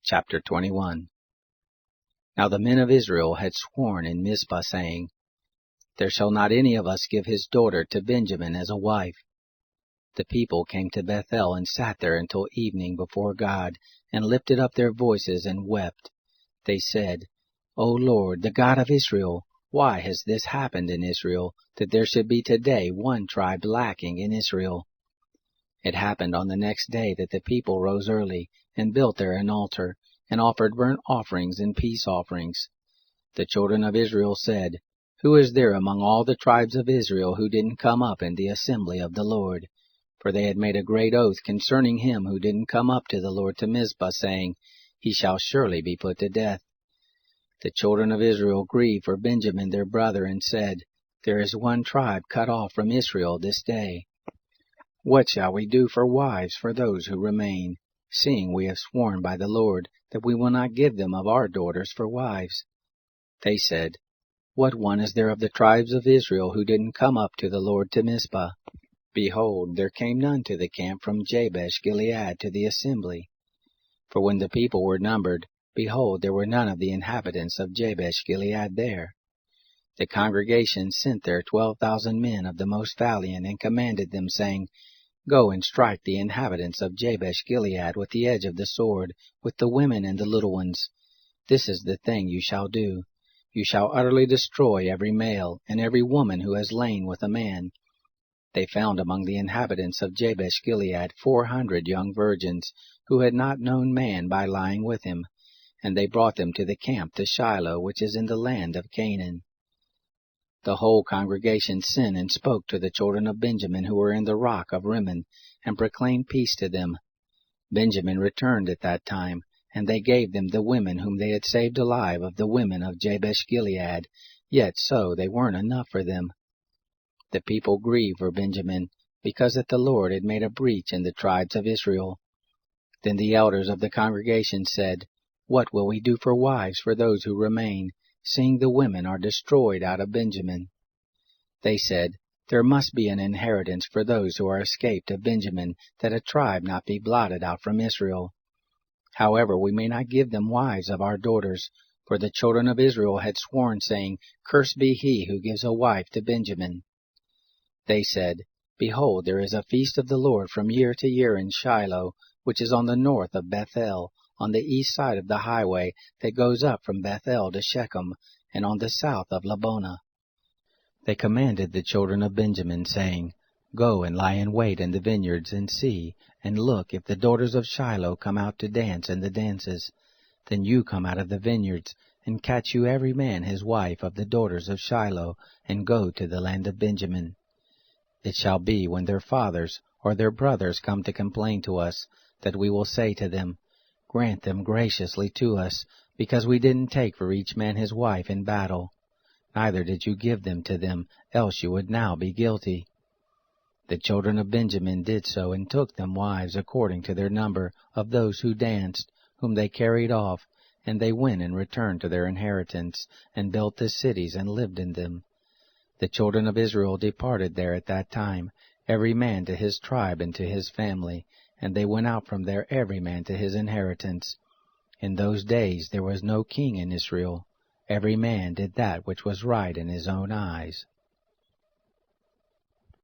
Chapter 21. Now the men of Israel had sworn in Mizpah, saying, There shall not any of us give his daughter to Benjamin as a wife. The people came to Bethel and sat there until evening before God, and lifted up their voices and wept. They said, O Lord, the God of Israel, why has this happened in Israel, that there should be today one tribe lacking in Israel? It happened on the next day that the people rose early, and built there an altar, and offered burnt offerings and peace offerings. The children of Israel said, Who is there among all the tribes of Israel who didn't come up in the assembly of the Lord? For they had made a great oath concerning him who didn't come up to the Lord to Mizpah, saying, He shall surely be put to death. The children of Israel grieved for Benjamin their brother, and said, There is one tribe cut off from Israel this day. What shall we do for wives for those who remain, seeing we have sworn by the Lord that we will not give them of our daughters for wives? They said, What one is there of the tribes of Israel who didn't come up to the Lord to Mizpah? Behold, there came none to the camp from Jabesh Gilead to the assembly. For when the people were numbered, behold, there were none of the inhabitants of Jabesh Gilead there. The congregation sent there 12,000 men of the most valiant, and commanded them, saying, Go and strike the inhabitants of Jabesh Gilead with the edge of the sword, with the women and the little ones. This is the thing you shall do. You shall utterly destroy every male, and every woman who has lain with a man. They found among the inhabitants of Jabesh Gilead 400 young virgins, who had not known man by lying with him, and they brought them to the camp to Shiloh, which is in the land of Canaan. The whole congregation sent and spoke to the children of Benjamin who were in the rock of Rimmon, and proclaimed peace to them. Benjamin returned at that time, and they gave them the women whom they had saved alive of the women of Jabesh Gilead, yet so they weren't enough for them. The people grieved for Benjamin, because that the Lord had made a breach in the tribes of Israel. Then the elders of the congregation said, What will we do for wives for those who remain, seeing the women are destroyed out of Benjamin? They said, There must be an inheritance for those who are escaped of Benjamin, that a tribe not be blotted out from Israel. However, we may not give them wives of our daughters, for the children of Israel had sworn, saying, Cursed be he who gives a wife to Benjamin. They said, Behold, there is a feast of the Lord from year to year in Shiloh, which is on the north of Bethel, on the east side of the highway that goes up from Bethel to Shechem, and on the south of Labonah. They commanded the children of Benjamin, saying, Go and lie in wait in the vineyards, and see, and look, if the daughters of Shiloh come out to dance in the dances. Then you come out of the vineyards, and catch you every man his wife of the daughters of Shiloh, and go to the land of Benjamin. It shall be, when their fathers or their brothers come to complain to us, that we will say to them, Grant them graciously to us, because we didn't take for each man his wife in battle. Neither did you give them to them, else you would now be guilty. The children of Benjamin did so, and took them wives according to their number of those who danced, whom they carried off, and they went and returned to their inheritance, and built the cities and lived in them. The children of Israel departed there at that time, every man to his tribe and to his family, and they went out from there every man to his inheritance. In those days there was no king in Israel. Every man did that which was right in his own eyes.